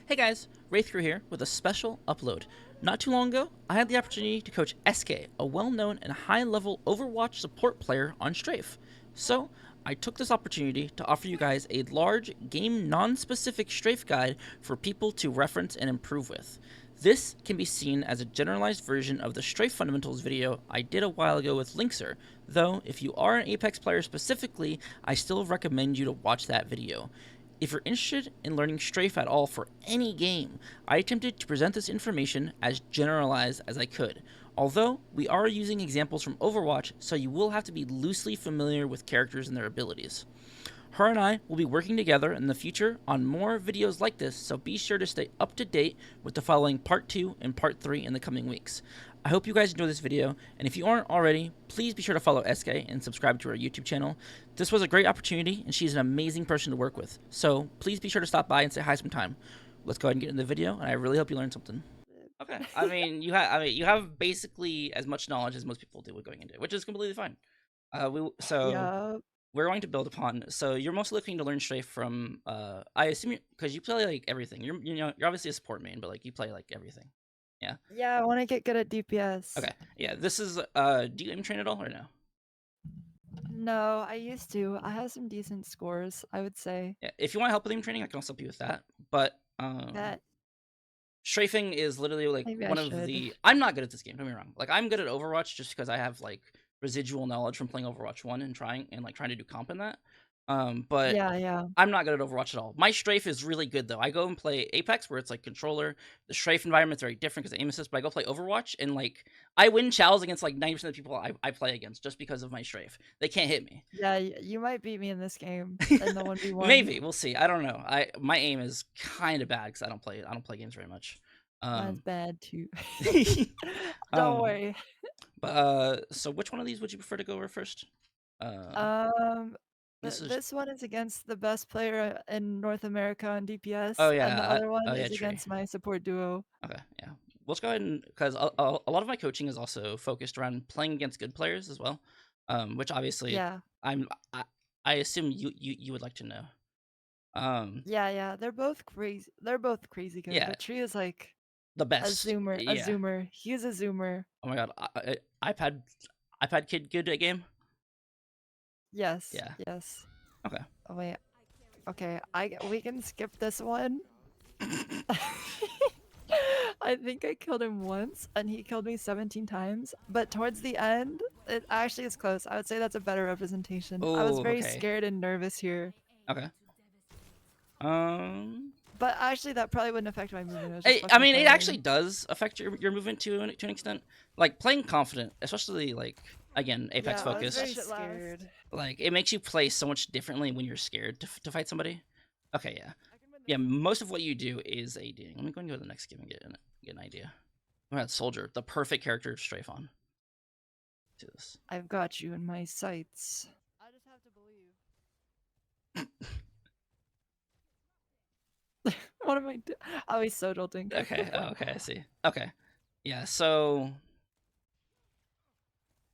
Hey guys, wrthcrw here with a special upload. Not too long ago, I had the opportunity to coach Eskay, a well-known and high-level Overwatch support player on Strafe. So, I took this opportunity to offer you guys a large, game non-specific Strafe guide for people to reference and improve with. This can be seen as a generalized version of the Strafe Fundamentals video I did a while ago with Linkser, though if you are an Apex player specifically, I still recommend you to watch that video. If you're interested in learning Strafe at all for any game, I attempted to present this information as generalized as I could. Although, we are using examples from Overwatch, so you will have to be loosely familiar with characters and their abilities. Her and I will be working together in the future on more videos like this, so be sure to stay up to date with the following Part 2 and Part 3 in the coming weeks. I hope you guys enjoy this video, and if you aren't already, please be sure to follow Eskay and subscribe to her YouTube channel. This was a great opportunity, and she's an amazing person to work with, so please be sure to stop by and say hi sometime. Let's go ahead and get into the video, and I really hope you learned something. Okay, you have basically as much knowledge as most people do with going into it, which is completely fine. Yeah. We're going to build upon. So you're mostly looking to learn Strafe from. I assume because you play like everything. You're obviously a support main, but like you play like everything. Yeah. Yeah, I wanna get good at DPS. Okay. Yeah. This is. Do you aim train at all or no? No, I used to. I have some decent scores, I would say. Yeah. If you want help with aim training, I can also help you with that. But That strafing is literally like maybe I one of should. the. I'm not good at this game. Don't get me wrong. Like I'm good at Overwatch just because I have like residual knowledge from playing Overwatch 1 and trying to do comp in that. But Yeah, yeah. I'm not good at Overwatch at all. My strafe is really good though. I go and play Apex where it's like controller. The strafe environment's very different because of aim assist, but I go play Overwatch and like I win chows against like 90% of the people I play against just because of my strafe. They can't hit me. Yeah, you might beat me in this game in the 1v1. Maybe we'll see. I don't know. My aim is kind of bad because I don't play games very much. Mine's Um, bad too. Don't um, worry. so which one of these would you prefer to go over first? Uh, Um, this is. this one is against the best player in North America on Oh DPS, and the yeah. other one Oh yeah. is Tree. against my support duo. Okay, yeah. Let's go ahead and because a lot of my coaching is also focused around playing against good players as well, which obviously Yeah. I'm I assume you would like to know. Um, Yeah, yeah. They're both crazy. They're both crazy good, yeah, but Tree is like the a best. zoomer, a Yeah. zoomer. He's a zoomer. Oh my god, iPad kid good at game. Yes, Yeah. yes. Okay. Oh wait. Okay, we can skip this one. I think I killed him once, and he killed me 17 times. But towards the end, it actually is close. I would say that's a better representation. I was Oh, very okay. scared and nervous here. Okay. Um, But actually, that probably wouldn't affect my movement. I was just I fucking mean, it actually playing. does affect your movement to an extent. Like playing confident, especially like again Apex Yeah, I was very focused. scared. Like it makes you play so much differently when you're scared to fight somebody. Okay, yeah, yeah. Most of what you do is ADing. Let me go and go to the next game and get an idea. Oh, that soldier, the perfect character to strafe on. Do this. I've got you in my sights. I just have to believe. What am I doing? Oh, he's so jolting. Okay, okay, I see. Okay, yeah. So,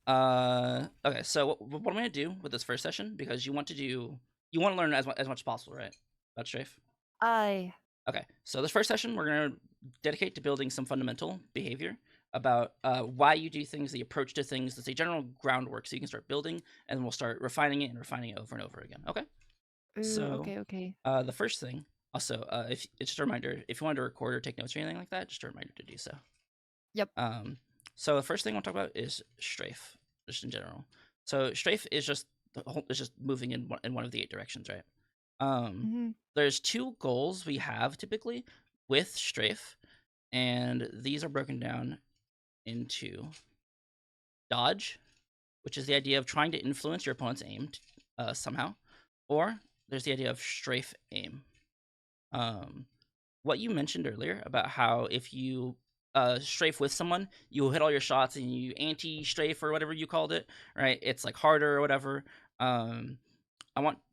okay. So what I'm gonna do with this first session because you want to learn as much as possible, right? About strafe. I. Okay, so this first session we're going to dedicate to building some fundamental behavior about why you do things, the approach to things, let's say general groundwork, so you can start building, and then we'll start refining it over and over again. Okay. Ooh, So okay, okay. the first thing, also, if it's just a reminder, if you wanted to record or take notes or anything like that, just a reminder to do so. Yep. So the first thing I want to talk about is strafe, just in general. So strafe is just moving in one of the 8 directions, right? There's 2 goals we have typically with strafe, and these are broken down into dodge, which is the idea of trying to influence your opponent's aim somehow, or there's the idea of strafe aim. What you mentioned earlier about how if you strafe with someone, you hit all your shots and you anti-strafe or whatever you called it, right? It's like harder or whatever.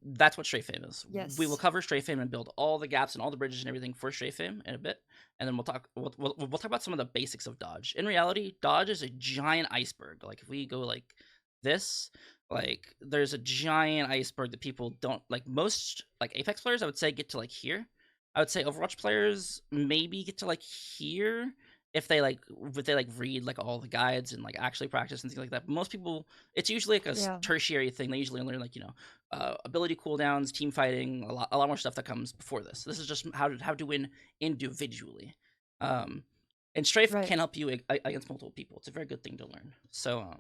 That's what Strafe Aim is. We will Yes. cover Strafe Aim and build all the gaps and all the bridges and everything for Strafe Aim in a bit, and then we'll talk about some of the basics of dodge. In reality, dodge is a giant iceberg. Like if we go like this, like there's a giant iceberg that people don't like. Most like Apex players, I would say, get to like here, I would say Overwatch players maybe get to like here if they read like all the guides and like actually practice and things like that. But most people, it's usually like a Yeah. tertiary thing. They usually learn like ability cooldowns, team fighting, a lot more stuff that comes before this. This is just how to win individually. And Strafe Right. can help you against multiple people. It's a very good thing to learn. So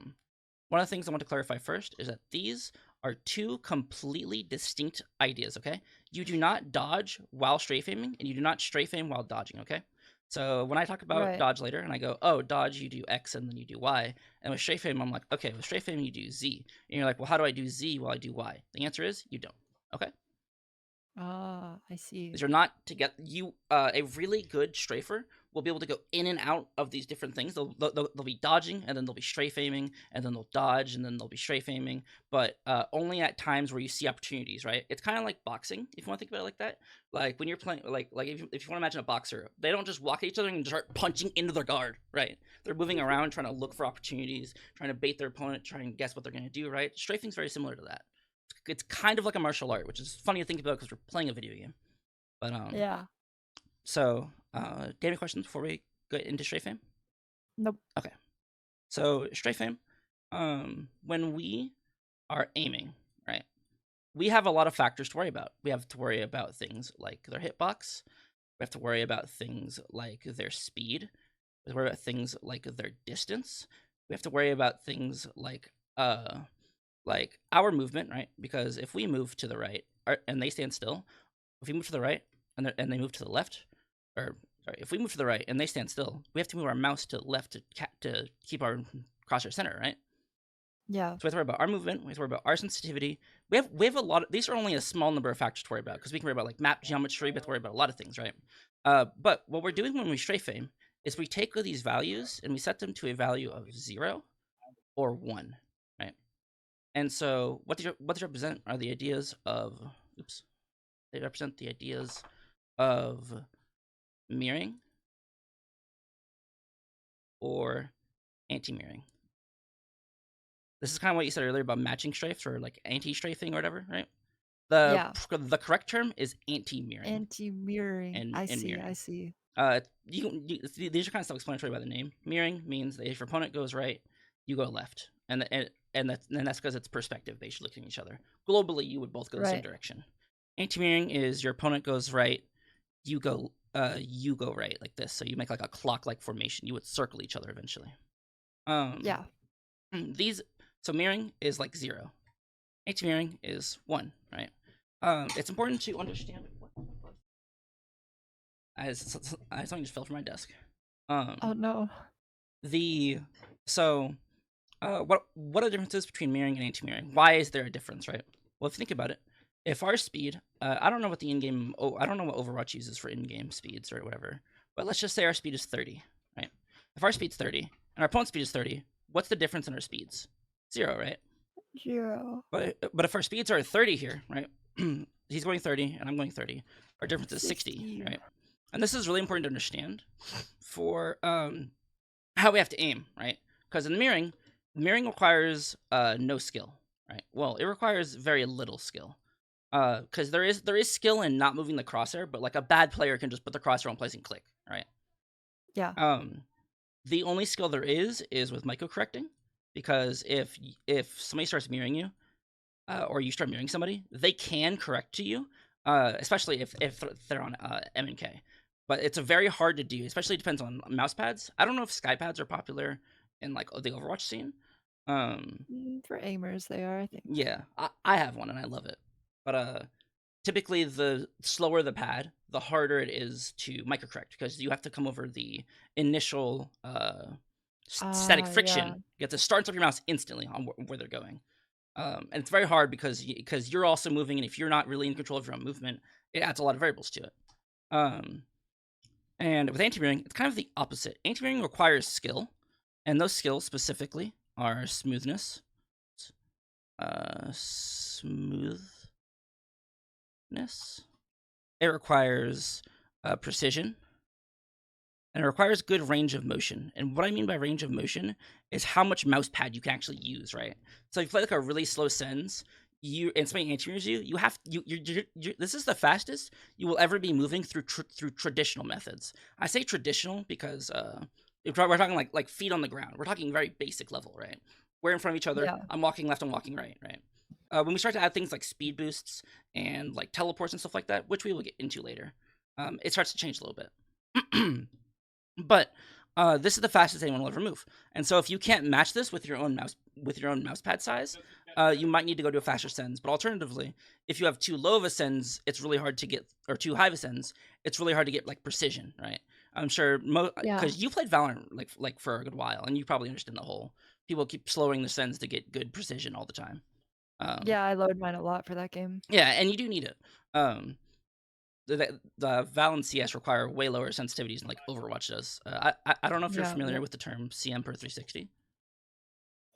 one of the things I want to clarify first is that these are two completely distinct ideas, okay? You do not dodge while strafe aiming, and you do not strafe aim while dodging, okay? So when I talk about Right. dodge later, and I go, oh, dodge, you do X, and then you do Y. And with strafe aim, I'm like, okay, with strafe aim, you do Z. And you're like, well, how do I do Z while I do Y? The answer is, you don't, okay? Ah, I see. These are not to get you. A really good strafer will be able to go in and out of these different things. They'll be dodging, and then they'll be strafe aiming, and then they'll dodge, and then they'll be strafe aiming, but only at times where you see opportunities, right? It's kind of like boxing, if you want to think about it like that. Like when you're playing, like if you want to imagine a boxer, they don't just walk at each other and start punching into their guard, right? They're moving around, trying to look for opportunities, trying to bait their opponent, trying to guess what they're going to do, right? Strafing's very similar to that. It's kind of like a martial art, which is funny to think about because we're playing a video game. But Yeah. so do you have any questions before we get into Strafe Aim? Nope. Okay. So Strafe Aim, when we are aiming, right, we have a lot of factors to worry about. We have to worry about things like their hitbox. We have to worry about things like their speed. We have to worry about things like their distance. We have to worry about things like our movement, right? Because if we move to the right and they stand still, if we move to the right and they move to the left, or sorry, if we move to the right and they stand still, we have to move our mouse to the left to keep our crosshair center, right? Yeah. So we have to worry about our movement. We have to worry about our sensitivity. We have a lot of these are only a small number of factors to worry about because we can worry about like map geometry. We have to worry about a lot of things, right? But what we're doing when we strafe aim is we take these values and we set them to a value of 0 or 1, right? And so what they represent are the ideas of they represent the ideas of mirroring or anti-mirroring. This is kind of what you said earlier about matching strafes or like anti-strafing or whatever, right? The correct term is anti-mirroring. Anti-mirroring. I see. Mirroring. I see. These are kind of self-explanatory by the name. Mirroring means that if your opponent goes right, you go left, and that's because it's perspective based, looking at each other. Globally, you would both go the same direction. Anti-mirroring is your opponent goes right, you go right like this. So you make like a clock-like formation. You would circle each other eventually. Yeah. So mirroring is like 0. Anti-mirroring is 1, right? It's important to understand what something just fell from my desk. Oh no. What are the differences between mirroring and anti-mirroring? Why is there a difference, right? Well, if you think about it, if our speed, I don't know what I don't know what Overwatch uses for in-game speeds or whatever, but let's just say our speed is 30, right? If our speed's 30 and our opponent's speed is 30, what's the difference in our speeds? 0, right? 0. But if our speeds are 30 here, right? He's going 30 and I'm going 30. Our difference is 60, right? And this is really important to understand for how we have to aim, right? Because in mirroring requires no skill, right? Well, it requires very little skill. Because there is skill in not moving the crosshair, but like a bad player can just put the crosshair on place and click, right? Yeah. The only skill there is with micro-correcting, because if somebody starts mirroring you, or you start mirroring somebody, they can correct to you, especially if they're on M and K. But it's very hard to do, especially depends on mouse pads. I don't know if sky pads are popular in like the Overwatch scene. For aimers, they are, I think. Yeah, I have one and I love it. But typically, the slower the pad, the harder it is to microcorrect because you have to come over the initial static friction. Yeah. You have to start up your mouse instantly on where they're going. And it's very hard because you're also moving, and if you're not really in control of your own movement, it adds a lot of variables to it. And with anti-mirroring, it's kind of the opposite. Anti-mirroring requires skill, and those skills specifically are smoothness, it requires precision, and it requires good range of motion. And what I mean by range of motion is how much mouse pad you can actually use, right? So if you play like a really slow sens, and somebody anti-mirrors you, you have this is the fastest you will ever be moving through through traditional methods. I say traditional because we're talking like feet on the ground. We're talking very basic level, right? We're in front of each other. Yeah. I'm walking left. I'm walking right, right? When we start to add things like speed boosts and like teleports and stuff like that, which we will get into later, it starts to change a little bit. But this is the fastest anyone will ever move. And so if you can't match this with your own mouse pad size, you might need to go to a faster sends. But alternatively, if you have too low of a sends, it's really hard to get, or too high of a sends, it's really hard to get like precision, right? I'm sure Yeah. because you played Valorant like for a good while, and you probably understand the whole people keep slowing the sends to get good precision all the time. Yeah, I load mine a lot for that game. Yeah, and you do need it. The Val and CS require way lower sensitivities than like Overwatch does. I don't know if you're Yeah, familiar yeah. with the term CM per 360.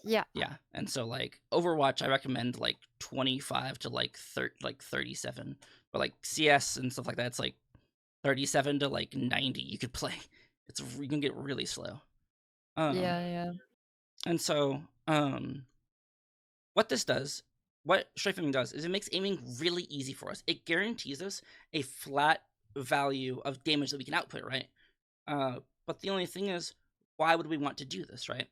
Yeah. Yeah, and so like Overwatch, I recommend like 25 to like 37, but like CS and stuff like that, it's like 37 to like 90. You could play. You can get really slow. Yeah, yeah. And so what this does, what Strafe Aiming does, is it makes aiming really easy for us. It guarantees us a flat value of damage that we can output, right? But the only thing is, why would we want to do this, right?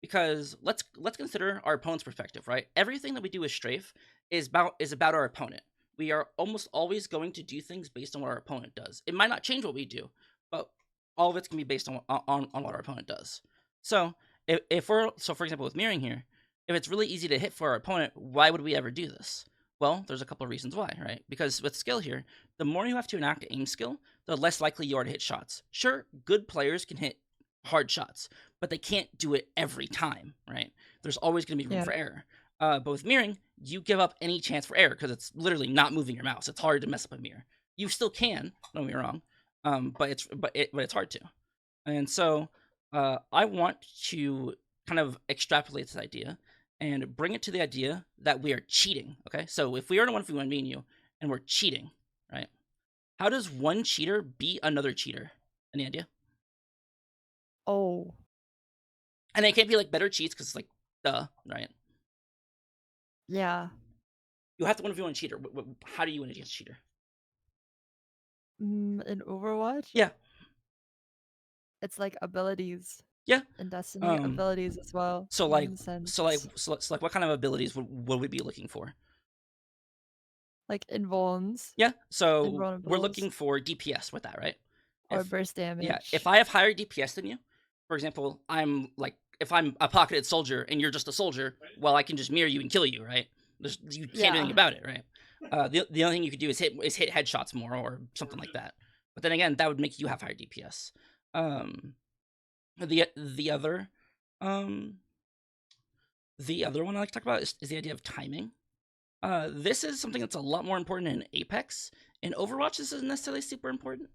Because let's consider our opponent's perspective, right? Everything that we do with Strafe is about our opponent. We are almost always going to do things based on what our opponent does. It might not change what we do, but all of it's gonna be based on what our opponent does. So for example with mirroring here, if it's really easy to hit for our opponent, why would we ever do this? Well, there's a couple of reasons why, right? Because with skill here, the more you have to enact aim skill, the less likely you are to hit shots. Sure, good players can hit hard shots, but they can't do it every time, right? There's always going to be room Yeah. for error. But with mirroring, you give up any chance for error because it's literally not moving your mouse. It's hard to mess up a mirror. You still can, don't get me wrong, but it's hard to. And so I want to kind of extrapolate this idea and bring it to the idea that we are cheating. Okay, so if we are in a 1v1, me and you, and we're cheating, right? How does one cheater beat another cheater? Any idea? Oh. And they can't be like better cheats because it's like, duh, right? Yeah. You have to 1v1 cheater. How do you win against a cheater? In Overwatch, Yeah, it's like abilities. yeah. In Destiny, Um, abilities as well. so like, In the sense, so like, what kind of abilities would we be looking for? like invulns, Yeah, so we're invulnerables, looking for DPS with that, right? or If burst if damage. I have higher DPS than you, for example, I'm like if I'm a pocketed soldier and you're just a soldier, well, I can just mirror you and kill you, right? You can't do anything Yeah. about it, right? The only thing you could do is hit headshots more or something like that. But then again, that would make you have higher DPS. Um, the other um the other one I like to talk about is the idea of timing. This is something that's a lot more important in Apex. In Overwatch, this isn't necessarily super important.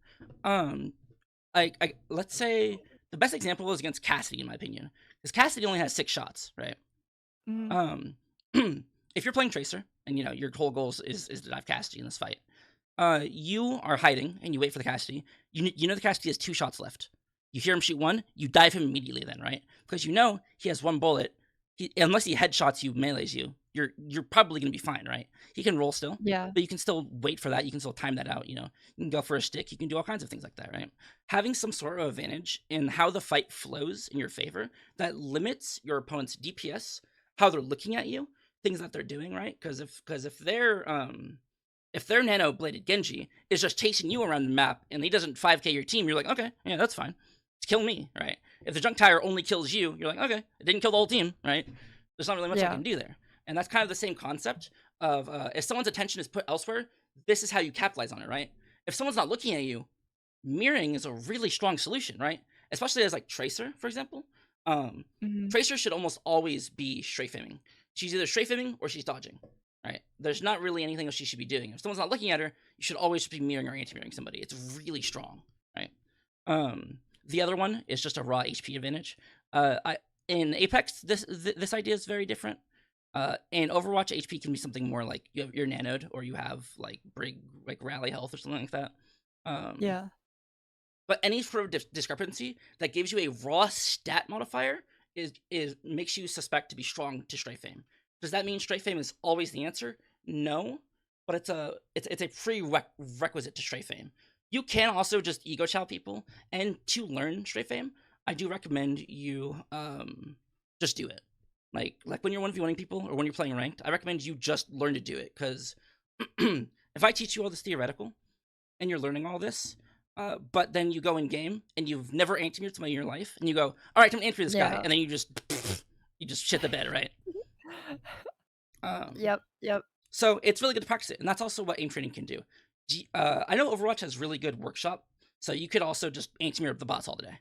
Let's say the best example is against Cassidy, in my opinion, because Cassidy only has 6 shots, right? Mm, Um, if you're playing Tracer and you know your whole goal is to dive Cassidy in this fight, you are hiding and you wait for the Cassidy. You know the Cassidy has 2 shots left. You hear him shoot one, you dive him immediately, then right? Because you know he has 1 bullet. Unless he headshots you, melees you, you're probably gonna be fine, right? He can roll still, yeah. but you can still wait for that. You can still time that out. You know, you can go for a stick. You can do all kinds of things like that, right? Having some sort of advantage in how the fight flows in your favor that limits your opponent's DPS, how they're looking at you, things that they're doing, right? Because if their nano bladed Genji is just chasing you around the map and he doesn't 5k your team, you're like, okay, yeah, that's fine. It's kill me, right? If the junk tire only kills you, you're like, okay, it didn't kill the whole team, right? There's not really much I Yeah. can do there. And that's kind of the same concept of if someone's attention is put elsewhere, this is how you capitalize on it, right? If someone's not looking at you, mirroring is a really strong solution, right? Especially as like Tracer, for example. Mhm. Tracer should almost always be strafe aiming. She's either strafe aiming or she's dodging, right? There's not really anything else she should be doing. If someone's not looking at her, you should always be mirroring or anti-mirroring somebody. It's really strong, right? The other one is just a raw HP advantage. In Apex, this idea is very different. In Overwatch, HP can be something more like you're nanoed or you have like brig like rally health or something like that. Yeah. But any sort of discrepancy that gives you a raw stat modifier is makes you suspect to be strong to strafe aim. Does that mean Strafe Aim is always the answer? No, but it's a prerequisite to Strafe Aim. You can also just ego chow people, and to learn Strafe Aim, I do recommend you just do it. Like when you're 1v1ing people or when you're playing ranked, I recommend you just learn to do it, because if I teach you all this theoretical and you're learning all this, but then you go in game and you've never anti-mirrored somebody in your life, and you go, all right, I'm gonna anti-mirror this guy, and then you just shit the bed, right? Yep. So it's really good to practice it, and that's also what aim training can do. I know Overwatch has really good workshop, so you could also just anti-mirror the bots all the day.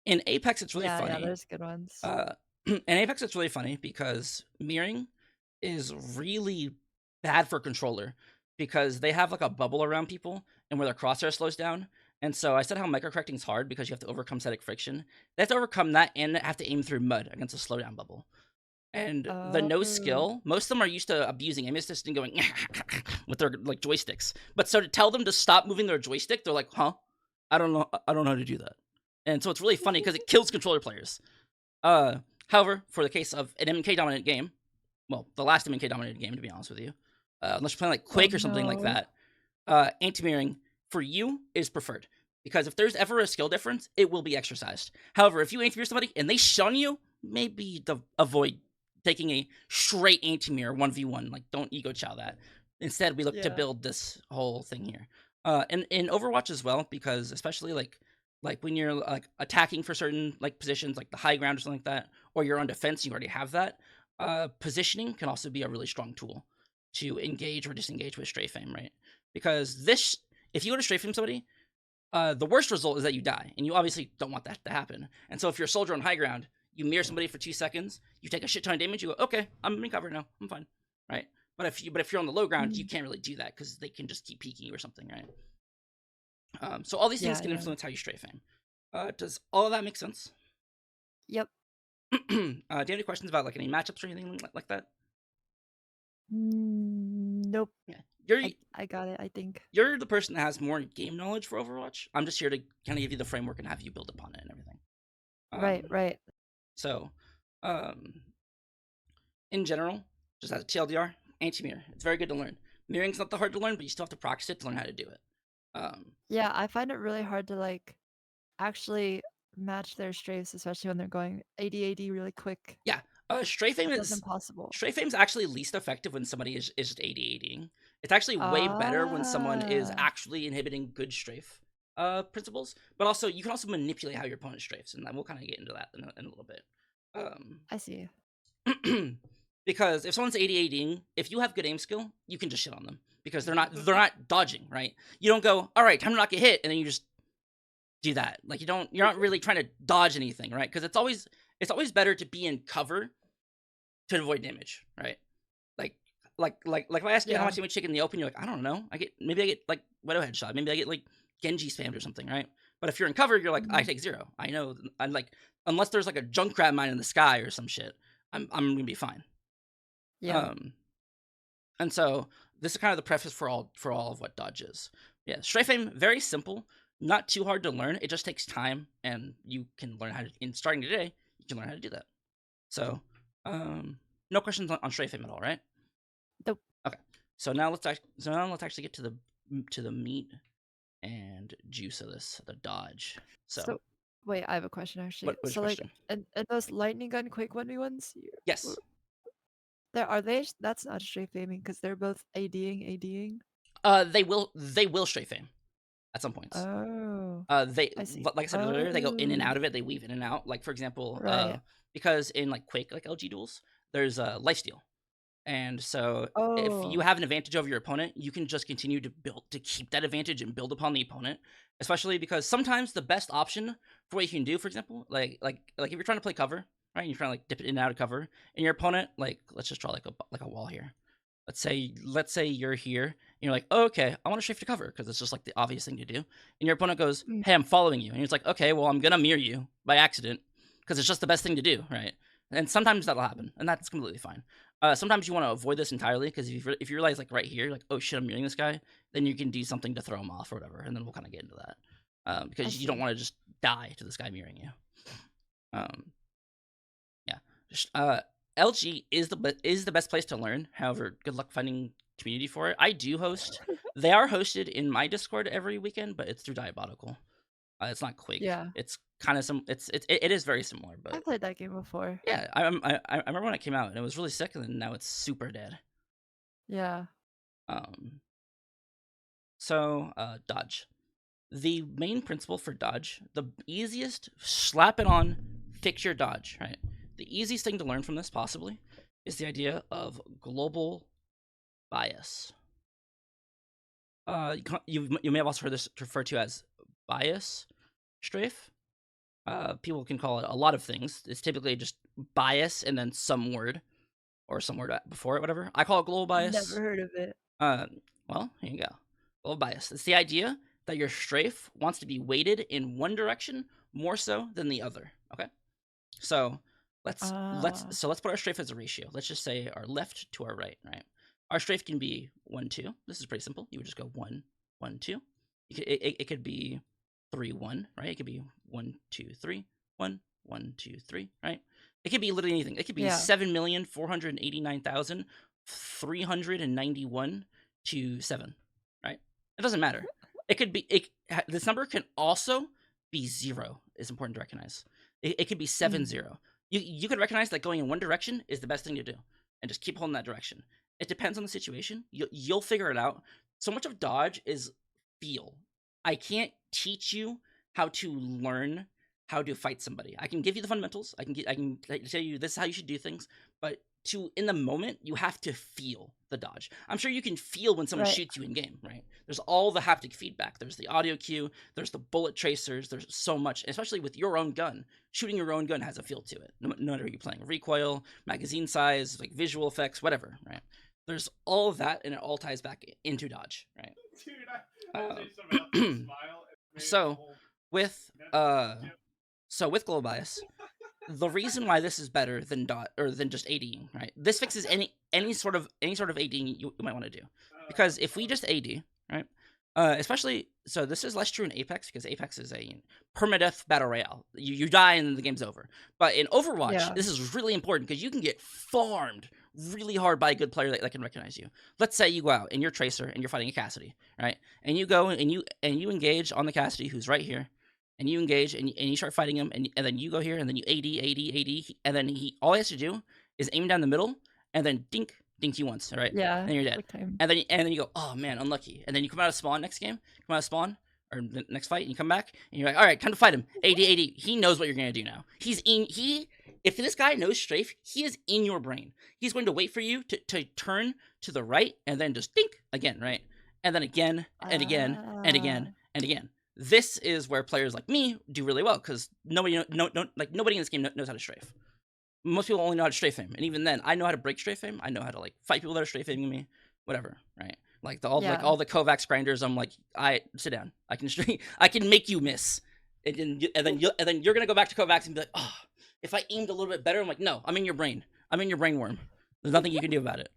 In Apex, it's really funny. Yeah, there's good ones. In Apex, it's really funny because mirroring is really bad for controller, because they have like a bubble around people and where their crosshair slows down. And so I said how microcorrecting is hard because you have to overcome static friction. They have to overcome that and have to aim through mud against a slowdown bubble. And the no skill, most of them are used to abusing aim assist and going with their like joysticks. But so to tell them to stop moving their joystick, they're like, huh? I don't know how to do that. And so it's really funny because it kills controller players. However, for the case of an MK dominant game, well, the last MK dominated game, to be honest with you, unless you're playing like Quake or something like that, anti-mirroring for you is preferred, because if there's ever a skill difference, it will be exercised. However, if you anti-mirror somebody and they shun you, maybe avoid taking a straight anti-mirror 1v1. Like, don't ego chow that. Instead, we look to build this whole thing here. And in Overwatch as well, because especially like when you're like attacking for certain like positions, like the high ground or something like that, or you're on defense, you already have that. Positioning can also be a really strong tool to engage or disengage with Strafe Aim, right? Because if you go to Strafe Aim somebody, the worst result is that you die, and you obviously don't want that to happen. And so if you're a soldier on high ground, you mirror somebody for 2 seconds, you take a shit ton of damage, you go, okay, I'm in cover now, I'm fine, right? But if you're on the low ground, you can't really do that because they can just keep peeking you or something, right? So all these things can influence how you Strafe Aim. Does all of that make sense? Yep. Do you have any questions about like any matchups or anything like that? Nope. Yeah, I got it, I think. You're the person that has more game knowledge for Overwatch. I'm just here to kind of give you the framework and have you build upon it and everything. Right. So, in general, just as a TLDR, anti-mirror. It's very good to learn. Mirroring's not that hard to learn, but you still have to practice it to learn how to do it. Yeah, I find it really hard to like actually match their strafes, especially when they're going AD really quick. Yeah, Strafe Aim is impossible. Strafe Aim's actually least effective when somebody is just AD-ADing. It's actually way better when someone is actually inhibiting good strafe principles. But also, you can also manipulate how your opponent strafes, and we'll kind of get into that in a little bit. I see. Because if someone's AD-ADing, if you have good aim skill, you can just shit on them because they're not dodging, right? You don't go, all right, time to not get hit, and then you just do that. Like you're not really trying to dodge anything, right? Because it's always better to be in cover to avoid damage, right? Like if I ask you how much damage you take in the open, you're like, I don't know. Maybe I get like Widow headshot. Maybe I get like Genji spammed or something, right? But if you're in cover, you're like, I take 0. I know. I'm like, unless there's like a Junkrat mine in the sky or some shit, I'm gonna be fine. Yeah. And so this is kind of the preface for all of what dodge is. Yeah, Strafe Aim, very simple, not too hard to learn. It just takes time, and you can learn how to. In starting today, you can learn how to do that. So, no questions on Strafe Aim at all, right? Nope. Okay. So now let's actually get to the meat and juice of this, the dodge. So wait, I have a question actually. What so question? Like, and those lightning gun quick 1v1s? Yes. That's not strafe aiming because they're both ADing. They will strafe aim at some points. Oh. Like I said earlier, they go in and out of it. They weave in and out. Like for example, because in like Quake, like LG duels, there's lifesteal. And so if you have an advantage over your opponent, you can just continue to keep that advantage and build upon the opponent, especially because sometimes the best option for what you can do, for example, like if you're trying to play cover, right, and you're trying to like dip it in and out of cover, and your opponent, like, let's just draw like a wall here. Let's say you're here, and you're like, oh, okay, I want to shift to cover because it's just like the obvious thing to do. And your opponent goes, hey, I'm following you. And he's like, okay, well, I'm going to mirror you by accident because it's just the best thing to do, right? And sometimes that'll happen, and that's completely fine. Sometimes you want to avoid this entirely because if you realize like right here, like, oh shit, I'm mirroring this guy, then you can do something to throw him off or whatever, and then we'll kind of get into that because you don't want to just die to this guy mirroring you. Yeah. LG is the best place to learn. However, good luck finding community for it. I do host. They are hosted in my Discord every weekend, but it's through Diabolical. It's not Quake. Yeah. It's kind of it is very similar, I but played that game before. yeah, I remember when it came out and it was really sick, and then now it's super dead. Yeah. So dodge. The main principle for dodge, the easiest, slap it on, fix your dodge, right? The easiest thing to learn from this, possibly, is the idea of global bias. You may have also heard this referred to as bias strafe. People can call it a lot of things. It's typically just bias and then some word or some word before it, whatever. I call it global bias. Never heard of it. Well, here you go. Global bias. It's the idea that your strafe wants to be weighted in one direction more so than the other. Okay, so let's put our strafe as a ratio. Let's just say our left to our right. Right. Our strafe can be 1, 2. This is pretty simple. You would just go 1, 1, 2. It could be 3, 1. Right. It could be 1, 2, 3, 1, 1, 2, 3. Right. It could be literally anything. It could be 7,489,391 to 7. Right. It doesn't matter. It could be this number can also be 0. Is important to recognize. It could be 7, 0. You could recognize that going in one direction is the best thing to do, and just keep holding that direction. It depends on the situation. You'll figure it out. So much of dodge is feel. I can't teach you how to learn how to fight somebody. I can give you the fundamentals. I can tell you this is how you should do things, but in the moment, you have to feel the dodge. I'm sure you can feel when someone shoots you in game, right? There's all the haptic feedback. There's the audio cue. There's the bullet tracers. There's so much, especially with your own gun. Shooting your own gun has a feel to it. No matter you're playing, recoil, magazine size, like visual effects, whatever, right? There's all of that, and it all ties back into dodge, right? Dude, so with global bias, the reason why this is better than just ADing, right? This fixes any sort of ADing you might want to do, because if we just AD, right? Especially, so this is less true in Apex, because Apex is a permadeath battle royale. You die and the game's over. But in Overwatch, this is really important because you can get farmed really hard by a good player that can recognize you. Let's say you go out and you're Tracer and you're fighting a Cassidy, right? And you go and you engage on the Cassidy who's right here, and you engage and you start fighting him, and then you go here and then you AD, and then all he has to do is aim down the middle and then dink you once, all right? Yeah. And then you're dead. And then you go, oh man, unlucky. And then you come out of spawn next game, or the next fight, and you come back, and you're like, all right, time to fight him. AD. He knows what you're gonna do now. If this guy knows strafe, he is in your brain. He's going to wait for you to turn to the right, and then just dink again, right? And then again, and again, and again, and again. This is where players like me do really well, because nobody in this game knows how to strafe. Most people only know how to strafe aim, and even then, I know how to break strafe aim. I know how to fight people that are strafe aiming me, whatever, right? All the Kovaak's grinders. I'm like, I sit down. I can make you miss, and then you're gonna go back to Kovaak's and be like, oh, if I aimed a little bit better. I'm like, no, I'm in your brain. I'm in your brain worm. There's nothing you can do about it.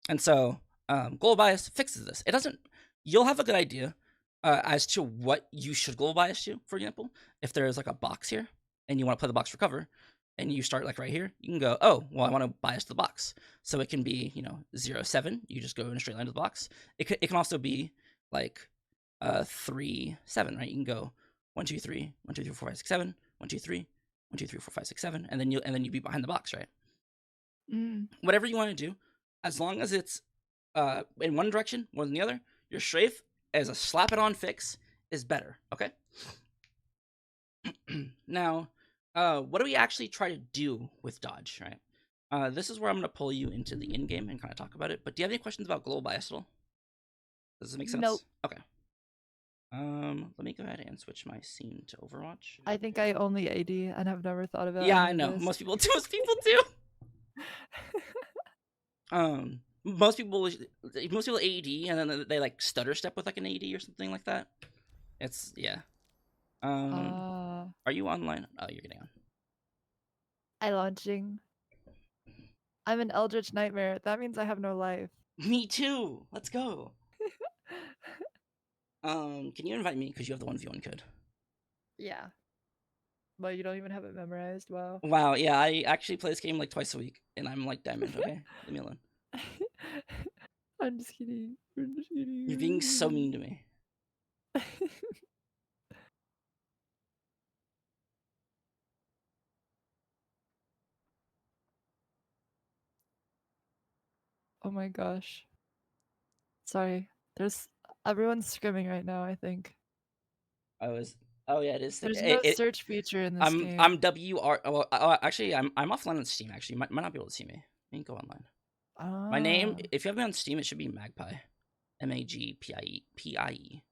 And so, global bias fixes this. It doesn't. You'll have a good idea as to what you should global bias to. For example, if there's a box here and you want to play the box for cover, and you start right here, you can go, oh, well, I want to bias the box. So it can be 0, 7. You just go in a straight line to the box. It can also be 3, 7, right? You can go 1, 2, 3, 1, 2, 3, 4, 5, 6, 7, 1, 2, 3, 1, 2, 3, 4, 5, 6, 7, and then you be behind the box, right? Whatever you want to do, as long as it's in one direction more than the other, your strafe as a slap it on fix is better. Okay. Now, what do we actually try to do with dodge, right? This is where I'm going to pull you into the in-game and kind of talk about it. But do you have any questions about global bias at all? Does this make sense? Nope. Okay. Let me go ahead and switch my scene to Overwatch. I think I only AD and have never thought about it. Yeah, I know. Most people do. Most people AD and then they stutter step with an AD or something like that. It's yeah. Are you online? Oh, you're getting on. I launching. I'm an Eldritch Nightmare. That means I have no life. Me too. Let's go. Can you invite me because you have the 1v1 code? Yeah. Well, you don't even have it memorized. Wow. Wow, yeah, I actually play this game like twice a week, and I'm like diamond. Okay, leave me alone. I'm just kidding. I'm just kidding. You're being so mean to me. Oh my gosh. Sorry. Everyone's screaming right now, I think. Oh yeah, it is. There's no search feature in this game. I'm WR. Well, actually, I'm offline on Steam. Actually, might not be able to see me. Let me go online. My name, if you have me on Steam, it should be Magpie, MAGPIE.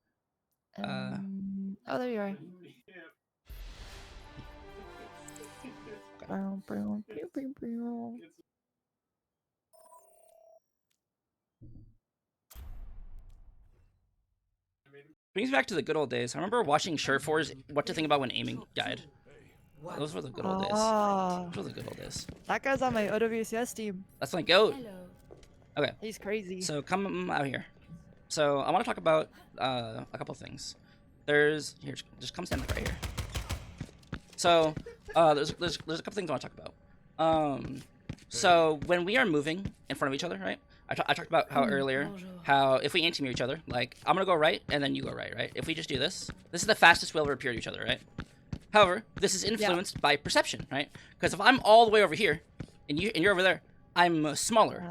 Oh, there you are. Brings me back to the good old days. I remember watching Surefour's What to Think About When Aiming guide. Those were the good old days. Those were the good old days. That guy's on my OWCS team. That's my goat. Okay. He's crazy. So come out here. So I want to talk about a couple things. Here, just come stand like right here. So there's a couple things I want to talk about. So when we are moving in front of each other, right? I talked about how earlier, how if we anti-mirror each other, like I'm gonna go right and then you go right? If we just do this, this is the fastest we'll ever appear to each other, right? However, this is influenced by perception, right? Because if I'm all the way over here and you're over there, I'm smaller.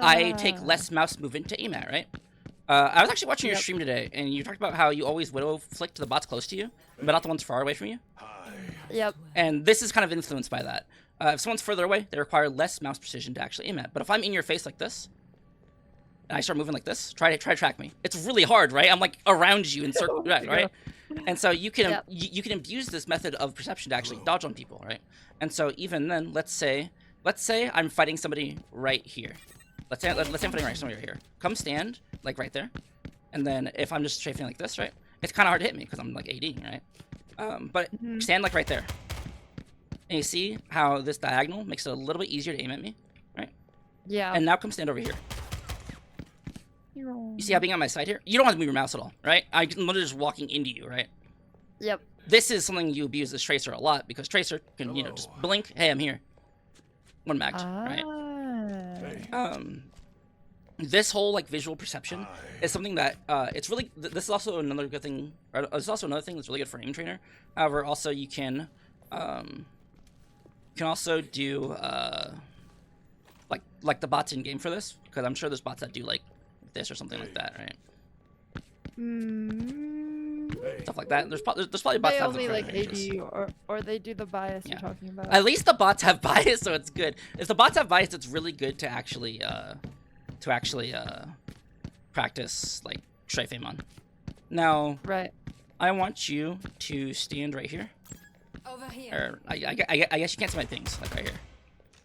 I take less mouse movement to aim at, right? I was actually watching your stream today, and you talked about how you always widow flick to the bots close to you, but not the ones far away from you. Yep. And this is kind of influenced by that. If someone's further away, they require less mouse precision to actually aim at. But if I'm in your face like this, and I start moving like this, try to track me. It's really hard, right? I'm like around you in circle, right? And so you can you can abuse this method of perception to actually dodge on people, right? And so even then, let's say I'm fighting somebody right here. Let's say I'm fighting somebody right here. Come stand like right there, and then if I'm just strafing like this, right? It's kind of hard to hit me because I'm like AD, right? But stand like right there, and you see how this diagonal makes it a little bit easier to aim at me, right? Yeah. And now come stand over here. You see how being on my side here? You don't have to move your mouse at all, right? I'm literally just walking into you, right? Yep. This is something you abuse as Tracer a lot because Tracer can, just blink. Hey, I'm here. One magged, right? This whole like visual perception is something that it's really. This is also another good thing. Or this is also another thing that's really good for aim trainer. However, also you can also do like the bots in game for this because I'm sure there's bots that do like this or something like that, right? Stuff like that. There's probably bots they that have only the like AD or they do the bias you're talking about. At least the bots have bias, so it's good. If the bots have bias, it's really good to actually practice like strafe aim on. Now, I want you to stand right here. Over here. Or I guess you can't see my pings, like right here.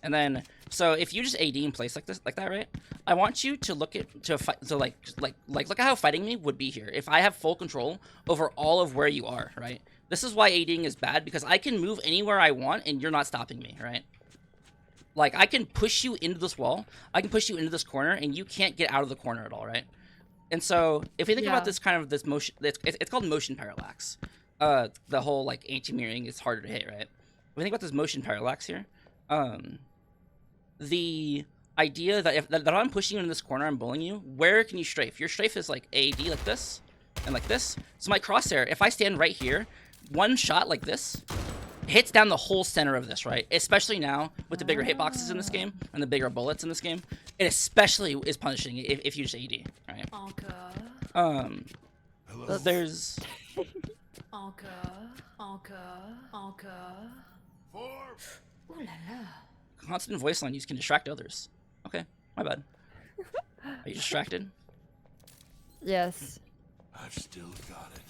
And then, so if you just AD in place like this, like that, right? I want you to look at look at how fighting me would be here. If I have full control over all of where you are, right? This is why ADing is bad because I can move anywhere I want and you're not stopping me, right? Like I can push you into this wall, I can push you into this corner, and you can't get out of the corner at all, right? And so if you think about this kind of this motion, it's called motion parallax. The whole like anti-mirroring is harder to hit, right? If we think about this motion parallax here, the idea that if I'm pushing you in this corner, I'm bullying you, where can you strafe? Your strafe is like AD like this and like this. So my crosshair, if I stand right here, one shot like this hits down the whole center of this, right? Especially now with the bigger hitboxes in this game and the bigger bullets in this game, it especially is punishing if you just AD, right? There's Ooh la la. Constant voice line use can distract others. Okay, my bad. Are you distracted? Yes. I've still got it.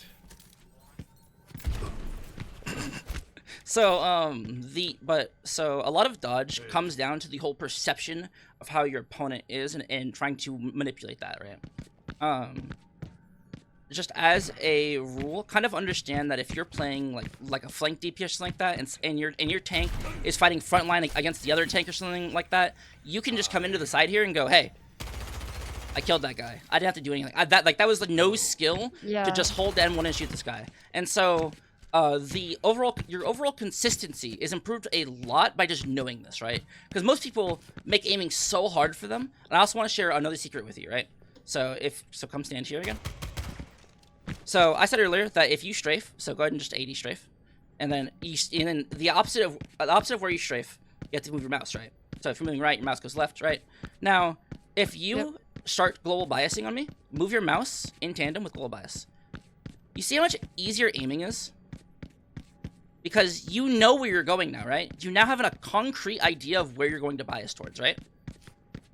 So so a lot of dodge comes down to the whole perception of how your opponent is and trying to manipulate that, right? Just as a rule, kind of understand that if you're playing like a flank DPS like that, and your tank is fighting front line against the other tank or something like that, you can just come into the side here and go, hey, I killed that guy. I didn't have to do anything. That was like no skill to just hold down one and shoot this guy. And so your overall consistency is improved a lot by just knowing this, right? Because most people make aiming so hard for them. And I also want to share another secret with you, right? So come stand here again. So I said earlier that if you strafe, so go ahead and just 80 strafe, and then the opposite of where you strafe, you have to move your mouse, right? So if you're moving right, your mouse goes left, right? Now, if you start global biasing on me, move your mouse in tandem with global bias. You see how much easier aiming is? Because you know where you're going now, right? You now have a concrete idea of where you're going to bias towards, right?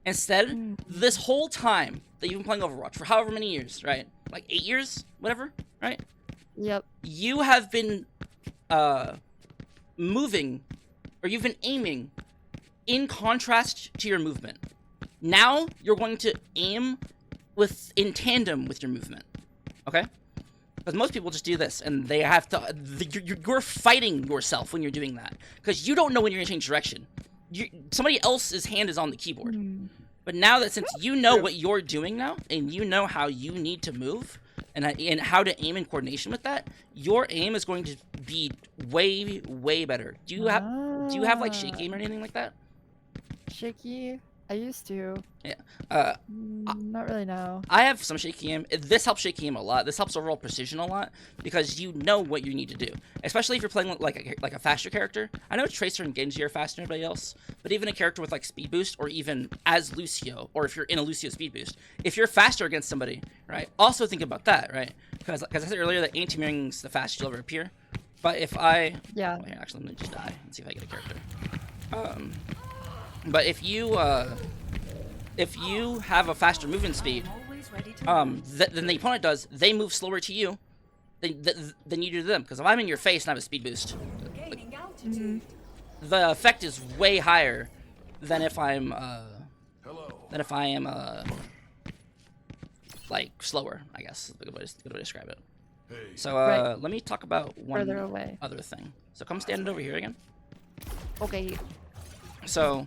Instead, this whole time that you've been playing Overwatch for however many years, right? Like 8 years, whatever, right? Yep. You have been moving, or you've been aiming in contrast to your movement. Now you're going to aim in tandem with your movement, okay? Because most people just do this, and they have to. You're fighting yourself when you're doing that, because you don't know when you're gonna change direction. Somebody else's hand is on the keyboard. But now that since you know what you're doing now, and you know how you need to move, and how to aim in coordination with that, your aim is going to be way, way better. Do you have like shake aim or anything like that? Shaky. I used to. Yeah. Not really now. I have some shaky aim. This helps shaky aim a lot. This helps overall precision a lot because you know what you need to do. Especially if you're playing like a faster character. I know Tracer and Genji are faster than everybody else, but even a character with like speed boost, or even as Lucio, or if you're in a Lucio speed boost, if you're faster against somebody, right? Also think about that, right? Because I said earlier that anti-mirroring is the fastest you'll ever appear. But if I Yeah. Oh, here, actually, let me just die and see if I get a character. But if you have a faster movement speed, then the opponent does, they move slower to you than you do to them. Because if I'm in your face and I have a speed boost, the effect is way higher than if I am like slower, I guess is a good way to describe it. So let me talk about one other thing. So come stand over here again. Okay. So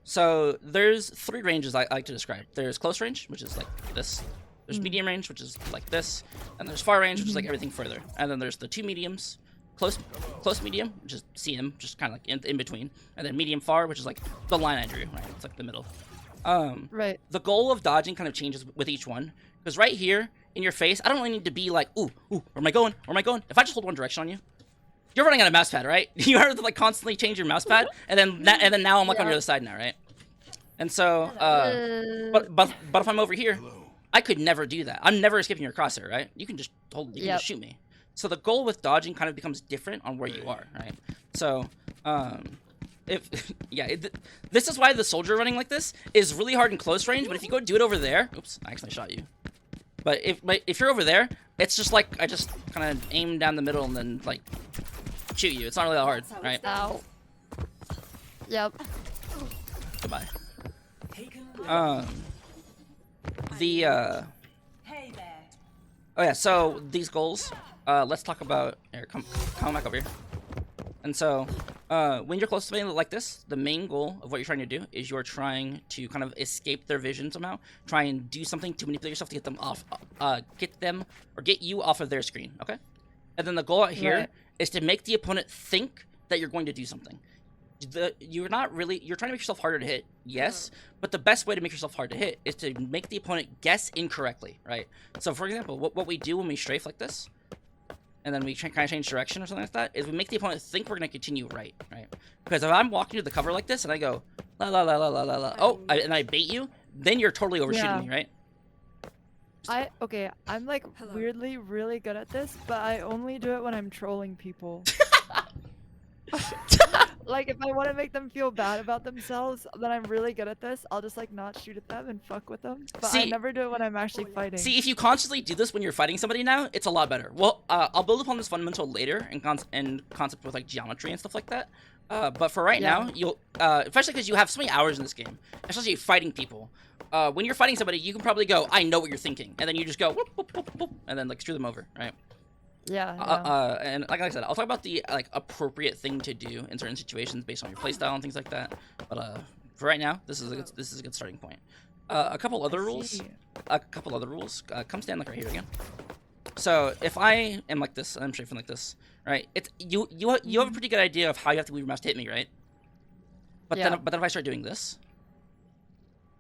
so there's 3 ranges I like to describe. There's close range, which is like this. There's medium range, which is like this, and there's far range, which is like everything further. And then there's the 2 mediums, close medium, which is CM, just kind of like in between, and then medium far, which is like the line I drew, right? It's like the middle. Right. The goal of dodging kind of changes with each one, because right here in your face, I don't really need to be like, ooh, where am I going? Where am I going? If I just hold one direction on you, you're running out of mouse pad, right? You have to like constantly change your mouse pad, and then now I'm like on your other side now, right? And so, but if I'm over here, I could never do that. I'm never escaping your crosshair, right? You can just just shoot me. So the goal with dodging kind of becomes different on where you are, right? So, this is why the soldier running like this is really hard in close range. But if you go do it over there, oops, I actually shot you. But if you're over there, it's just like I just kind of aim down the middle and then like shoot you. It's not really that hard, right? Ow. Yep. Goodbye. Oh yeah, so these goals, let's talk about, here, come back over here. And so, when you're close to somebody like this, the main goal of what you're trying to do is you're trying to kind of escape their vision somehow, try and do something to manipulate yourself to get them off, get you off of their screen, okay? And then the goal out here is to make the opponent think that you're going to do something. You're trying to make yourself harder to hit, yes, but the best way to make yourself hard to hit is to make the opponent guess incorrectly, right? So for example, what we do when we strafe like this, and then we kind of change direction or something like that, is we make the opponent think we're going to continue right? Because if I'm walking to the cover like this and I go, la la la la la la la, oh, and I bait you, then you're totally overshooting me, right? I'm like weirdly really good at this, but I only do it when I'm trolling people. Like if I want to make them feel bad about themselves, then I'm really good at this. I'll just like not shoot at them and fuck with them. But I never do it when I'm actually fighting. See, if you constantly do this when you're fighting somebody now, it's a lot better. Well, I'll build upon this fundamental later in concept with like geometry and stuff like that. But for right now, you'll especially because you have so many hours in this game, especially fighting people. When you're fighting somebody, you can probably go, I know what you're thinking, and then you just go whoop, whoop, whoop, whoop, and then like screw them over, right? Yeah. And like I said, I'll talk about the like appropriate thing to do in certain situations based on your playstyle and things like that. But for right now, this is a good starting point. A couple other rules. Come stand like right here again. So if I am like this, I'm strafing like this, right? It's you have a pretty good idea of how you have to move your mouse to hit me, right? But Yeah. then if I start doing this,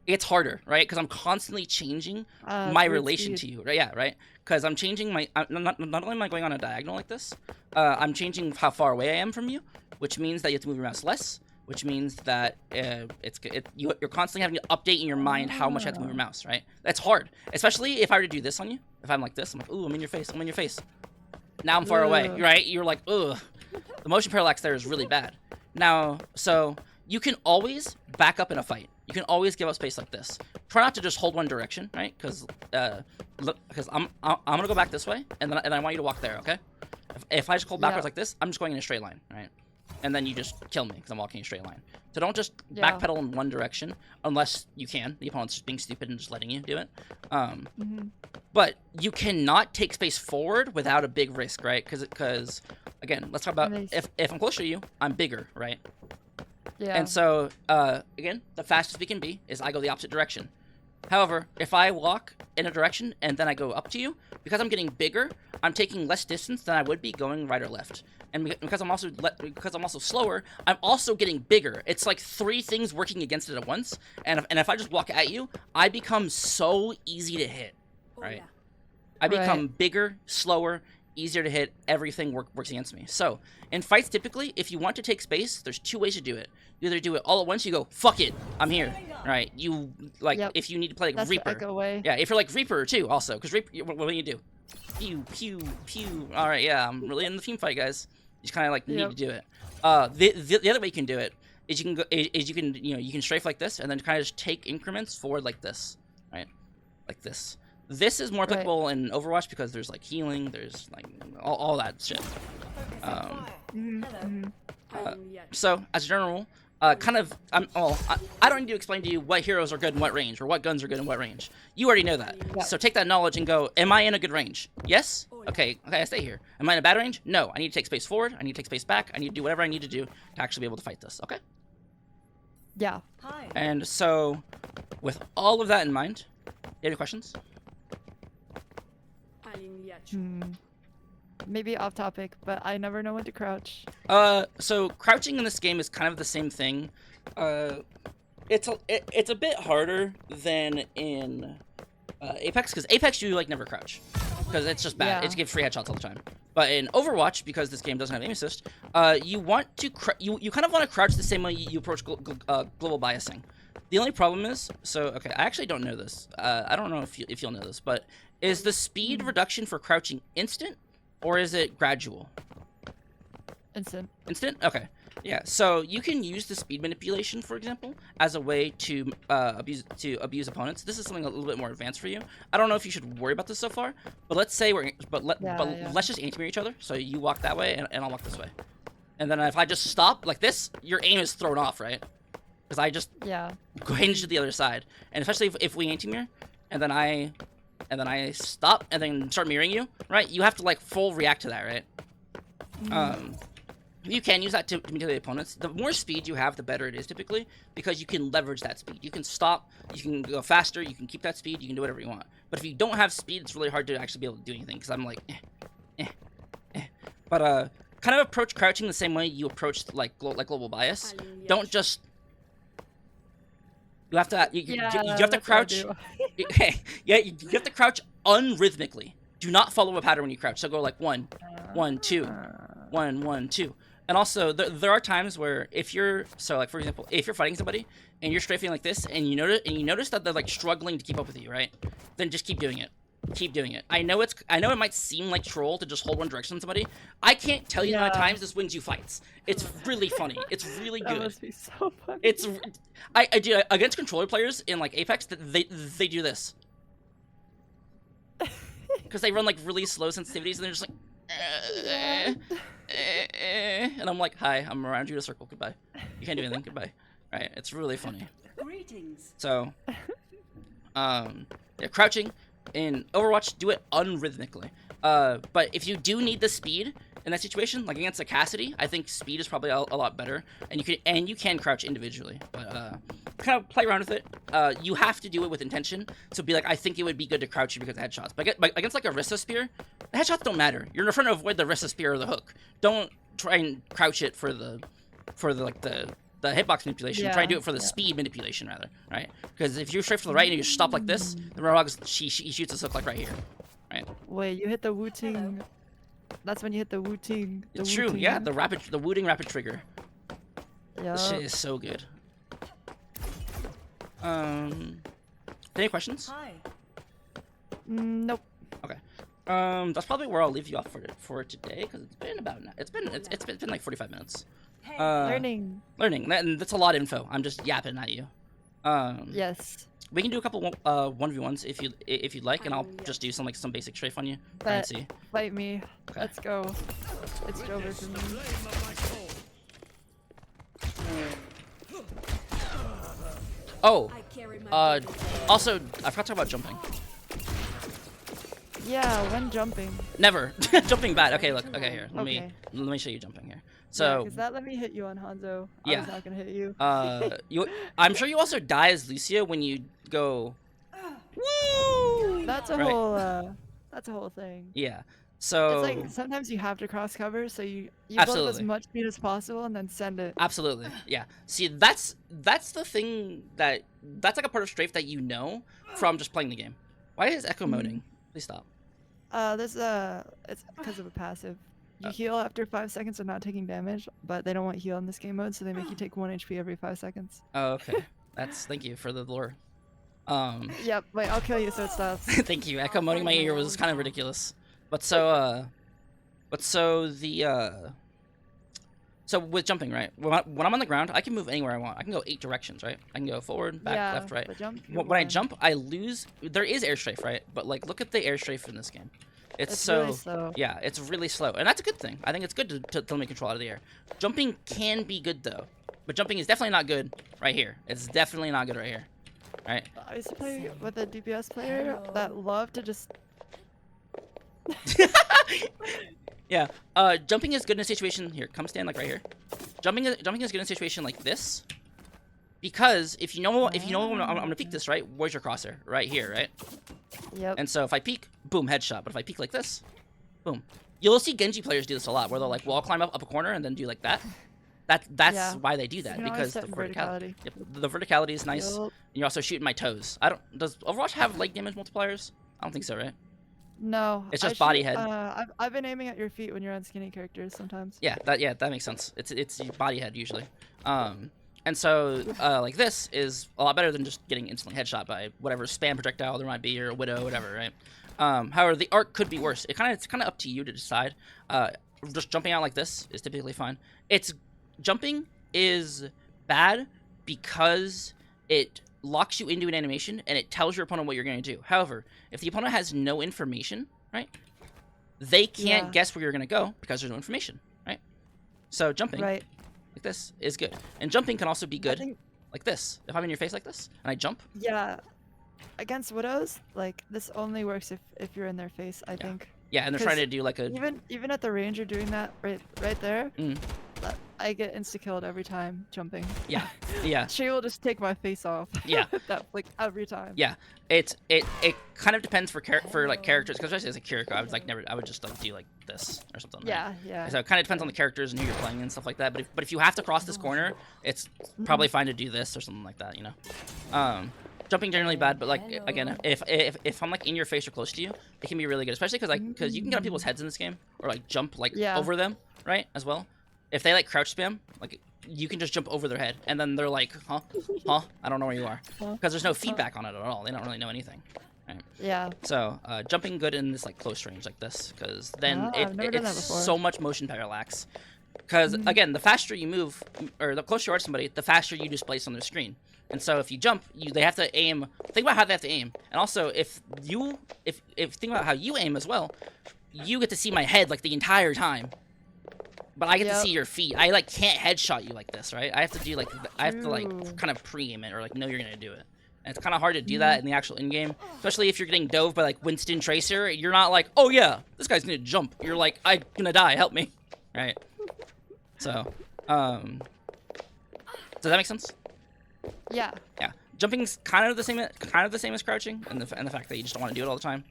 it's harder, right? Because I'm constantly changing my weird relation speed. to you, right? Yeah, right. Because I'm changing my not only am I going on a diagonal like this, I'm changing how far away I am from you, which means that you have to move your mouse less, which means that you're constantly having to update in your mind how much you have to move your mouse, right? That's hard, especially if I were to do this on you. If I'm like this, I'm like, ooh, I'm in your face, I'm in your face. Now I'm far away, Ugh. right? You're like, ugh. The motion parallax there is really bad. Now, so you can always back up in a fight. You can always give up space like this. Try not to just hold one direction, right? Because I'm gonna go back this way, and I want you to walk there, okay? If I just hold backwards like this, I'm just going in a straight line, right? And then you just kill me because I'm walking in a straight line. So don't just backpedal in one direction unless you can. The opponent's just being stupid and just letting you do it. But you cannot take space forward without a big risk, right? Because again, let's talk about if I'm closer to you, I'm bigger, right? Yeah. And so again, the fastest we can be is I go the opposite direction. However, if I walk in a direction and then I go up to you, because I'm getting bigger, I'm taking less distance than I would be going right or left. And because I'm also slower, I'm also getting bigger. It's like three things working against it at once. And if I just walk at you, I become so easy to hit, right? I become bigger, slower, easier to hit. Everything works against me. So in fights, typically, if you want to take space, there's two ways to do it. You either do it all at once, you go, fuck it, I'm here, right? You, like, if you need to play like That's Reaper. the echo way. Yeah, if you're like Reaper, too, also. Because Reaper, what do you do? Pew, pew, pew. Alright, yeah, I'm really in the team fight, guys. You just kind of, like, need to do it. The other way you can do it is you can go, you can strafe like this, and then kind of just take increments forward like this, right? Like this. This is more applicable in Overwatch because there's, like, healing, there's, like, all that shit. So, as a general rule, I don't need to explain to you what heroes are good in what range, or what guns are good in what range. You already know that. Yeah. So take that knowledge and go, am I in a good range? Yes? Okay, I stay here. Am I in a bad range? No, I need to take space forward, I need to take space back, I need to do whatever I need to do to actually be able to fight this, okay? Yeah. And so, with all of that in mind, you have any questions? Maybe off topic, but I never know when to crouch. So crouching in this game is kind of the same thing. It's a bit harder than in Apex, because Apex you like never crouch, because it's just bad. Yeah. It's give free headshots all the time. But in Overwatch, because this game doesn't have aim assist, you want to you kind of want to crouch the same way you approach global biasing. The only problem is, so okay, I actually don't know this. I don't know if you'll know this, but is the speed reduction for crouching instant, or is it gradual? Instant. Instant? Okay. Yeah, so you can use the speed manipulation, for example, as a way to abuse opponents. This is something a little bit more advanced for you. I don't know if you should worry about this so far, but let's say let's just anti-mirror each other. So you walk that way, and I'll walk this way. And then if I just stop like this, your aim is thrown off, right? Because I just hinge to the other side. And especially if we anti-mirror, and then I stop and then start mirroring you, right? You have to like full react to that, right? You can use that to manipulate opponents. The more speed you have, the better it is typically, because you can leverage that speed. You can stop, you can go faster, you can keep that speed, you can do whatever you want. But if you don't have speed, it's really hard to actually be able to do anything, because I'm like, But kind of approach crouching the same way you approach like global bias. Don't just. You have to. You have to crouch. You have to crouch unrhythmically. Do not follow a pattern when you crouch. So go like 1, 1, 2, 1, 1, 2. And also, there are times where if you're like for example, if you're fighting somebody and you're strafing like this, and you notice that they're like struggling to keep up with you, right? Then just keep doing it. Keep doing it. I know it might seem like troll to just hold one direction on somebody. I can't tell you how many times this wins you fights. It's really funny. It's really good. That must be so funny. It's I do against controller players in like Apex. They do this because they run like really slow sensitivities, and they're just like. And I'm like, hi, I'm around you in a circle. Goodbye. You can't do anything. Goodbye. Right? It's really funny. Greetings. So, crouching in Overwatch, do it unrhythmically. But if you do need the speed in that situation, like against a Cassidy, I think speed is probably a lot better, and you can crouch individually. But kind of play around with it. You have to do it with intention. So be like, I think it would be good to crouch you because of headshots. But against like a Rissa spear, the headshots don't matter. You're trying to avoid the Rissa spear or the hook. Don't try and crouch it for the hitbox manipulation. Try and do it for the speed manipulation rather, right? Because if you strafe to the right and you stop like this, the Roadhog she shoots this hook like right here, right? Wait, you hit the Wu-Ting. That's when you hit the Wu-Ting. It's true, yeah. The Wooting rapid trigger. Yeah. This shit is so good. Any questions? Hi. Nope. Okay. That's probably where I'll leave you off for today because it's been like 45 minutes. Hey. Learning. And that's a lot of info. I'm just yapping at you. Yes. We can do a couple 1v1s if you'd like, and I'll just do some basic strafe on you. Try and see. Fight me. Okay. Let's go. It's over for me. Oh, I carry my burden. also I forgot to talk about jumping. Yeah, when jumping. Never jumping bad. Okay, look. Okay, here. Let Okay. me show you jumping here. So Because that let me hit you on Hanzo. I Yeah. was not gonna hit you. I'm sure you also die as Lucia when you go. Woo! That's a Right. whole thing. Yeah. So It's like sometimes you have to cross cover, so you build up as Absolutely. much speed as possible and then send it. absolutely, yeah. See, that's the thing that's like a part of strafe that you know from just playing the game. Why is Echo moding? Please stop. It's because of a passive. You heal after 5 seconds of not taking damage, but they don't want heal in this game mode, so they make you take 1 HP every 5 seconds. Oh, okay. Thank you for the lore. Yep, wait, I'll kill you so it stops. Thank you. Echo moding my ear was kind of ridiculous. But so with jumping, right? When I'm on the ground, I can move anywhere I want. I can go 8 directions, right? I can go forward, back, Yeah, left, right. but jump, When I jump, I lose. There is air strafe, right? But like, look at the air strafe in this game. It's so really slow. yeah, it's really slow, and that's a good thing. I think it's good to let me control out of the air. Jumping can be good though, but jumping is definitely not good right here. It's definitely not good right here, right? I used to play with a DPS player that loved to just... Yeah. Jumping is good in a situation here. Come stand like right here. Jumping is good in a situation like this, because if you know I'm gonna peek this, right? Where's your crosshair? Right here, right? Yep. And so if I peek, boom, headshot. But if I peek like this, boom. You'll see Genji players do this a lot, where they'll like wall climb up a corner and then do like that. That's Yeah. why they do that, You can because always the set in verticality. verticality. Yep, the verticality is nice. Yup. And you're also shooting my toes. Does Overwatch have leg damage multipliers? I don't think so, right? No. It's just I body shoot- head. I've been aiming at your feet when you're on skinny characters sometimes. Yeah, that makes sense. It's body head usually. And so like this is a lot better than just getting instantly headshot by whatever spam projectile there might be, or a widow, whatever, right? However, the arc could be worse. It's kind of up to you to decide. Just jumping out like this is typically fine. Jumping is bad because it locks you into an animation and it tells your opponent what you're going to do. However, if the opponent has no information, right, they can't Yeah. guess where you're going to go because there's no information, right? So jumping Right. like this is good. And jumping can also be I good think, like this. If I'm in your face like this and I jump, yeah. Against widows, like this only works if you're in their face, I think. yeah, and they're trying to do like a... Even at the range you're doing that right there, Mm. I get insta-killed every time jumping. Yeah, yeah. She will just take my face off. Yeah. That like every time. Yeah, it kind of depends for like characters, because especially as a Kiriko, I would just like do like this or something. right? Yeah, yeah. So it kind of depends on the characters and who you're playing and stuff like that. But if you have to cross this corner, it's probably fine to do this or something like that, you know. Jumping generally bad, but like again, if I'm like in your face or close to you, it can be really good, especially because you can get on people's heads in this game, or like jump like Yeah. over them, right? As well. If they like crouch spam, like you can just jump over their head, and then they're like, huh, I don't know where you are, because there's no feedback on it at all. They don't really know anything. Right? Yeah. So jumping good in this like close range like this, because then Oh, I've never done that it's before. so much motion parallax. Because again, the faster you move, or the closer you are to somebody, the faster you displace on their screen. And so if you jump, they have to aim. Think about how they have to aim, and also if think about how you aim as well, you get to see my head like the entire time. But I get to Yep. see your feet. I like can't headshot you like this, right? I have to do like True. kind of pre-aim it, or like know you're gonna do it. And it's kind of hard to do that in the actual in-game, especially if you're getting dove by like Winston Tracer. You're not like, oh yeah, this guy's gonna jump. You're like, I'm gonna die. Help me, right? So, does that make sense? Yeah. Yeah, jumping's kind of the same as crouching, and the fact that you just don't want to do it all the time.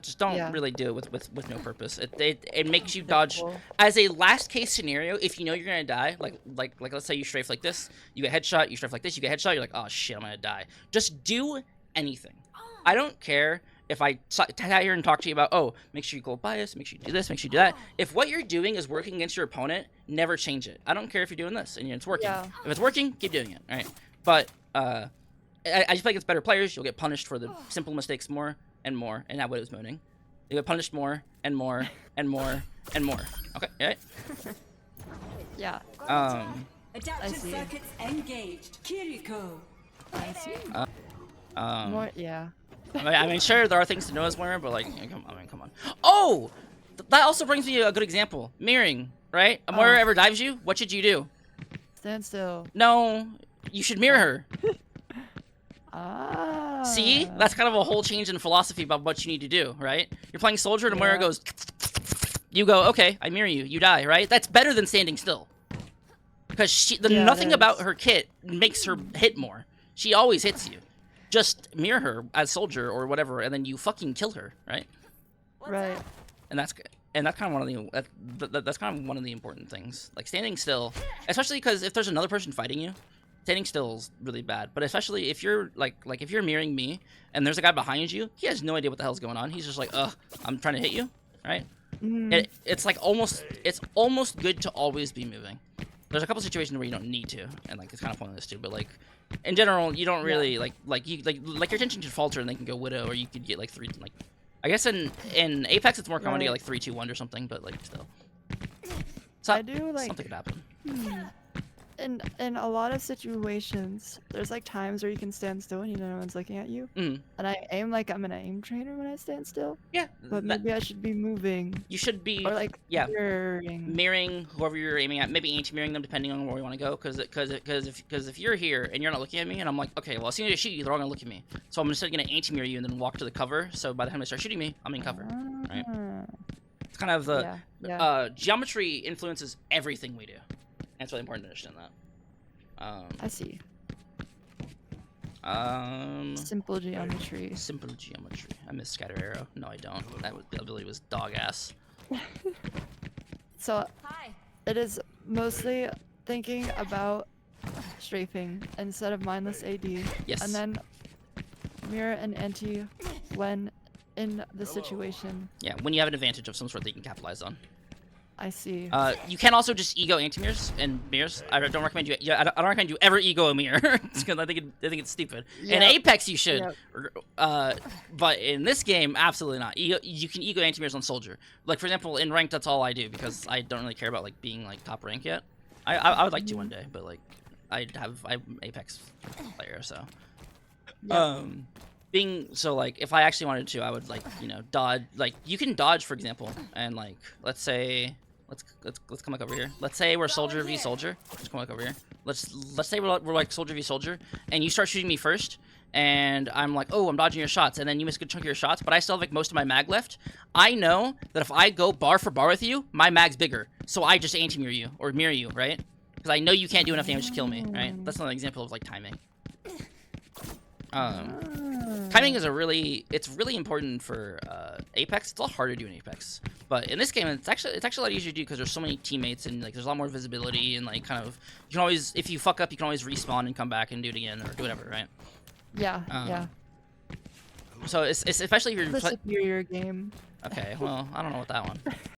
Just don't Yeah. really do it with no purpose. It makes you dodge. Cool. As a last case scenario, if you know you're gonna die, like let's say you strafe like this, you get headshot, you strafe like this, you get headshot, you're like, oh shit, I'm gonna die. Just do anything. I don't care if I sit here and talk to you about, oh, make sure you go bias, make sure you do this, make sure you do that. If what you're doing is working against your opponent, never change it. I don't care if you're doing this and it's working. Yeah. If it's working, keep doing it. All right. But I just feel like it's better players. You'll get punished for the simple mistakes more and more, and that what it was moaning. You get punished more and more and more and more. Okay, all right. Yeah. Adaptive see. circuits engaged. Kiriko. I see. Um, More. Yeah. I mean, sure, there are things to know as more, but like, come on. Oh, that also brings me a good example. Mirroring, right? A Moira ever dives you, what should you do? Stand still. No, you should mirror her. Ah. See, that's kind of a whole change in philosophy about what you need to do, right? You're playing soldier, and Moira Yeah. goes. You go, okay, I mirror you. You die, right? That's better than standing still. Because Yeah, nothing it about is. her kit makes her hit more. She always hits you. Just mirror her as soldier or whatever, and then you fucking kill her, right? Right. And that's kind of one of the that's kind of one of the important things. Like standing still, especially because if there's another person fighting you, standing still is really bad. But especially if you're like if you're mirroring me and there's a guy behind you, he has no idea what the hell's going on. He's just like, ugh, I'm trying to hit you, right? It's like almost good to always be moving. There's a couple situations where you don't need to, and like it's kind of pointless too. But like in general, you don't really like your attention can falter and they can go widow, or you could get like three. Like I guess in Apex it's more common to get like 3, 2, 1 or something, but like still, I do like something could happen. in a lot of situations. There's like times where you can stand still and you know no one's looking at you, and I aim like I'm an aim trainer when I stand still. Yeah, But maybe I should be moving you should be or like yeah. mirroring. mirroring whoever you're aiming at, maybe anti-mirroring them depending on where you want to go. Because if you're here and you're not looking at me, and I'm like, okay, well as soon as I shoot you, they're all gonna look at me. So I'm just gonna anti-mirror you and then walk to the cover. So by the time they start shooting me, I'm in cover. Right? Ah. It's kind of the Yeah. geometry influences everything we do. And it's really important to understand that. I see. Simple geometry. Simple geometry. I miss scatter arrow. No, I don't. That ability was dog ass. So Hi. it is mostly thinking about strafing instead of mindless AD. Yes. And then mirror and anti when in the situation. Yeah, when you have an advantage of some sort that you can capitalize on. I see. You can also just ego anti-mirrors and mirrors. I don't recommend you. Yeah, I don't recommend you ever ego a mirror because I think it's stupid. In Yep. Apex, you should. Yep. But in this game, absolutely not. You can ego anti-mirrors on soldier. Like for example, in ranked, that's all I do because I don't really care about like being like top rank yet. I would like to one day, but like I'm Apex player, so. Yep. Being so like if I actually wanted to, I would like dodge. Like you can dodge, for example, and like let's say. Let's come back over here. Let's say we're soldier v soldier. Let's come back over here. Let's say we're like soldier v soldier, and you start shooting me first, and I'm like, oh, I'm dodging your shots, and then you miss a good chunk of your shots, but I still have like most of my mag left. I know that if I go bar for bar with you, my mag's bigger, so I just anti-mirror you or mirror you, right? Because I know you can't do enough damage to kill me, right? That's another example of like timing. Timing is it's really important for Apex. It's a lot harder to do in Apex, but in this game it's actually a lot easier to do because there's so many teammates and like there's a lot more visibility and like kind of you can always, if you fuck up, you can always respawn and come back and do it again or do whatever, right? Yeah. Yeah. So it's especially if you're The superior game. okay. Well, I don't know about that one.